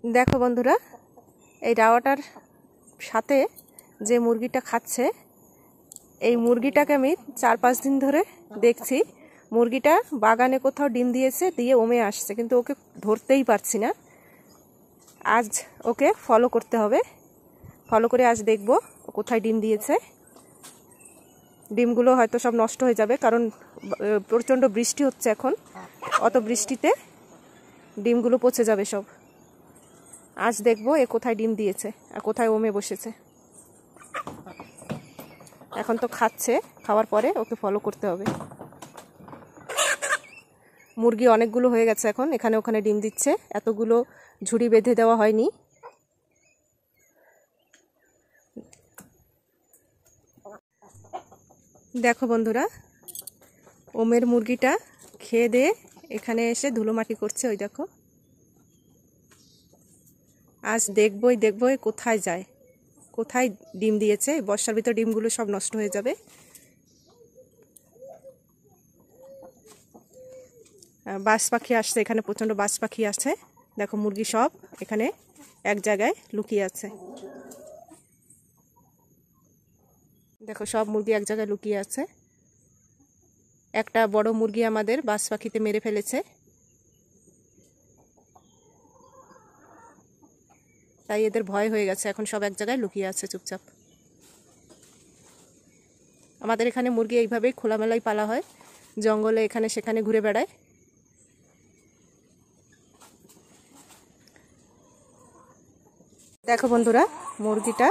দেখো বন্ধুরা, এই রাওয়াটার সাথে যে মুরগিটা খাচ্ছে, এই মুরগিটাকে আমি 4-5 দিন ধরে দেখছি। মুরগিটা বাগানে কোথাও ডিম দিয়েছে, দিয়ে ওমে আসছে, কিন্তু ওকে ধরতেই পারছি না। আজ ওকে ফলো করতে হবে, ফলো করে আজ দেখব কোথায় ডিম দিয়েছে। ডিমগুলো হয়তো সব নষ্ট হয়ে যাবে, কারণ প্রচণ্ড বৃষ্টি হচ্ছে এখন। অত বৃষ্টিতে ডিমগুলো পচে যাবে সব। আজ দেখব এ কোথায় ডিম দিয়েছে আর কোথায় ওমে বসেছে। এখন তো খাচ্ছে, খাওয়ার পরে ওকে ফলো করতে হবে। মুরগি অনেকগুলো হয়ে গেছে, এখন এখানে ওখানে ডিম দিচ্ছে। এতগুলো ঝুড়ি বেঁধে দেওয়া হয়নি। দেখো বন্ধুরা, ওমের মুরগিটা খেয়ে দিয়ে এখানে এসে ধুলোমাটি করছে। ওই দেখো, আজ দেখবই কোথায় যায়, কোথায় ডিম দিয়েছে। বর্ষার ভিতর ডিমগুলো সব নষ্ট হয়ে যাবে। বাজ পাখি আসছে, এখানে প্রচণ্ড বাজ পাখি আছে। দেখো, মুরগি সব এখানে এক জায়গায় লুকিয়ে আছে। দেখো, সব মুরগি এক জায়গায় লুকিয়ে আছে। একটা বড় মুরগি আমাদের বাজ পাখিতে মেরে ফেলেছে, তাই এদের ভয় হয়ে গেছে। এখন সব এক জায়গায় লুকিয়ে আছে চুপচাপ। আমাদের এখানে মুরগি এইভাবেই খোলামেলায় পালা হয়, জঙ্গলে এখানে সেখানে ঘুরে বেড়ায়। দেখো বন্ধুরা, মুরগিটা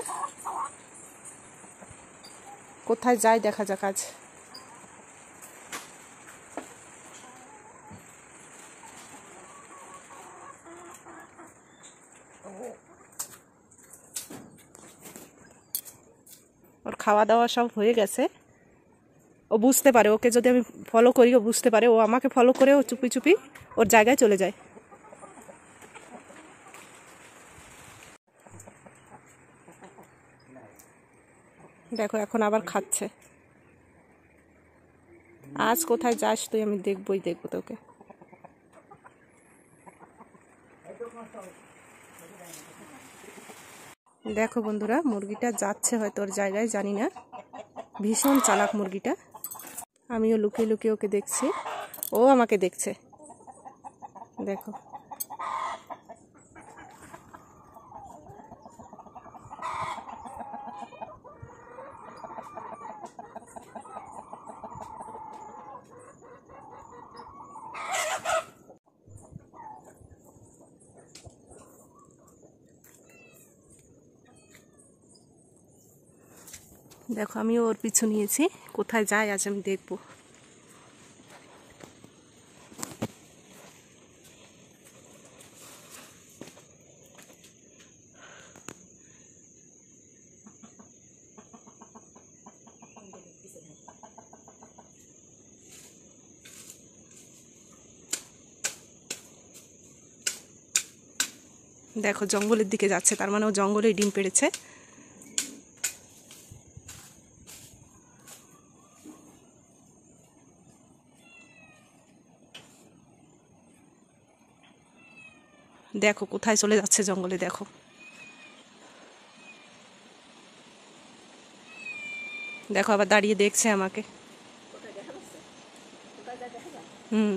কোথায় যায় দেখা যাক আজ। ওর খাওয়া দাওয়া সব হয়ে গেছে। ও বুঝতে পারে, ওকে যদি আমি ফলো করি ও বুঝতে পারে। ও আমাকে ফলো করে ও চুপি চুপি ওর জায়গায় চলে যায়। দেখো, এখন আবার খাচ্ছে। আজ কোথায় যাস তুই, আমি দেখবো তোকে। দেখো বন্ধুরা, মুরগিটা যাচ্ছে হয়তো ওর জায়গায়, জানি না। ভীষণ চালাক মুরগিটা। আমিও লুকিয়ে লুকিয়ে ওকে দেখছি, ও আমাকে দেখছে। দেখো, দেখো, আমিও ওর পিছু নিয়েছি। কোথায় যায় আজ আমি দেখবো। দেখো, জঙ্গলের দিকে যাচ্ছে, তার মানে ও জঙ্গলেই ডিম পেড়েছে। দেখো কোথায় চলে যাচ্ছে জঙ্গলে। দেখো, দেখো আবার দাঁড়িয়ে দেখছে আমাকে। হুম,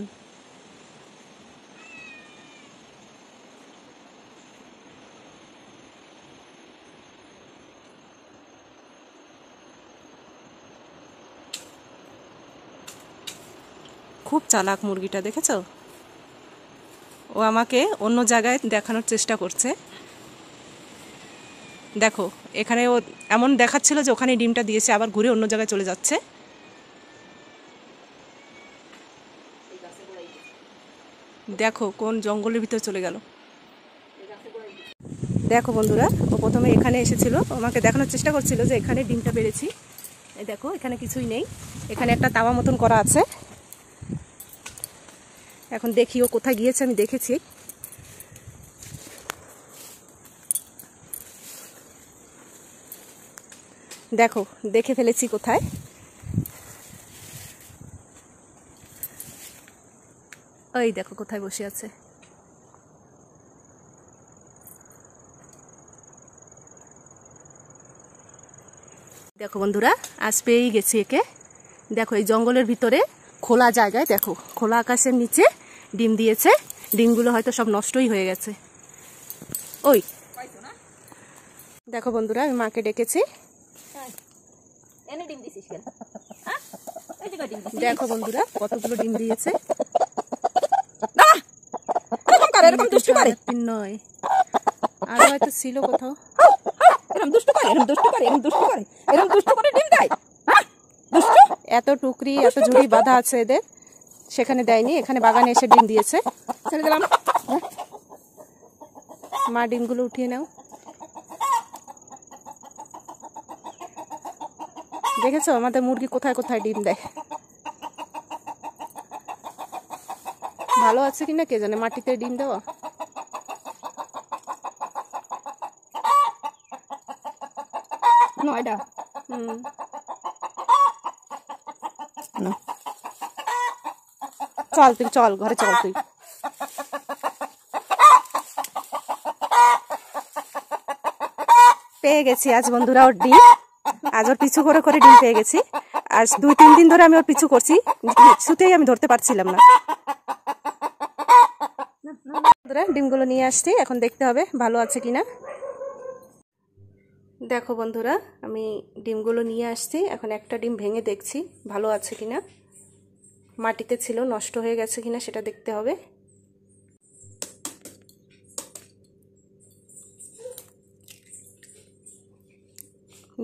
খুব চালাক মুরগিটা, দেখেছো? ও আমাকে অন্য জায়গায় দেখানোর চেষ্টা করছে। দেখো, এখানে ও এমন দেখাচ্ছিল যে ওখানে ডিমটা দিয়েছে, আবার ঘুরে অন্য জায়গায় চলে যাচ্ছে। দেখো কোন জঙ্গলের ভিতরে চলে গেল। দেখো বন্ধুরা, ও প্রথমে এখানে এসেছিল, আমাকে দেখানোর চেষ্টা করছিল যে এখানে ডিমটা পেড়েছি। এই দেখো, এখানে কিছুই নেই, এখানে একটা তাওয়া মতন করা আছে। এখন দেখি ও কোথায় গিয়েছে। আমি দেখেছি, দেখো দেখে ফেলেছি কোথায়। ওই দেখো কোথায় বসে আছে। দেখো বন্ধুরা, আজ পেয়েই গেছি একে। দেখো এই জঙ্গলের ভিতরে খোলা জায়গায়, দেখো খোলা আকাশের নিচে ডিম দিয়েছে। ডিমগুলো হয়তো সব নষ্টই হয়ে গেছে। ওই দেখো বন্ধুরা, আমি মাকে ডেকেছি। দেখো বন্ধুরা, কতগুলো ডিম দিয়েছে। নয়, আরো হয়তো ছিল কোথাও। এত টুকরি, এত ঝুড়ি বাঁধা আছে এদের, সেখানে দেয়নি, এখানে বাগানে এসে ডিম দিয়েছে। ছেড়ে দিলাম। মা ডিমগুলো উঠিয়ে নাও। দেখেছো আমাদের মুরগি কোথায় কোথায় ডিম দেয়। ভালো আছে কিনা কে জানে, মাটিতে ডিম দেওয়া। চল তুই, চল ঘরে চল তুই। পেয়ে গেছি আজ বন্ধুরা ওর ডিম। আজ ওর পিছু করে করে ডিম পেয়ে গেছি। আজ 2-3 দিন ধরে আমি ওর পিছু করছি, কিছুতেই আমি ধরতে পারছিলাম না। ডিমগুলো নিয়ে আসছি, এখন দেখতে হবে ভালো আছে কিনা। দেখো বন্ধুরা, আমি ডিমগুলো নিয়ে আসছি, এখন একটা ডিম ভেঙে দেখছি ভালো আছে কিনা। মাটিতে ছিল, নষ্ট হয়ে গেছে কিনা সেটা দেখতে হবে।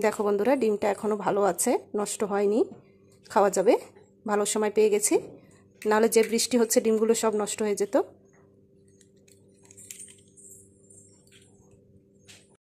দেখো বন্ধুরা, ডিমটা এখনো ভালো আছে, নষ্ট হয়নি, খাওয়া যাবে। ভালো সময় পেয়ে গেছি, নাহলে যে বৃষ্টি হচ্ছে ডিমগুলো সব নষ্ট হয়ে যেত।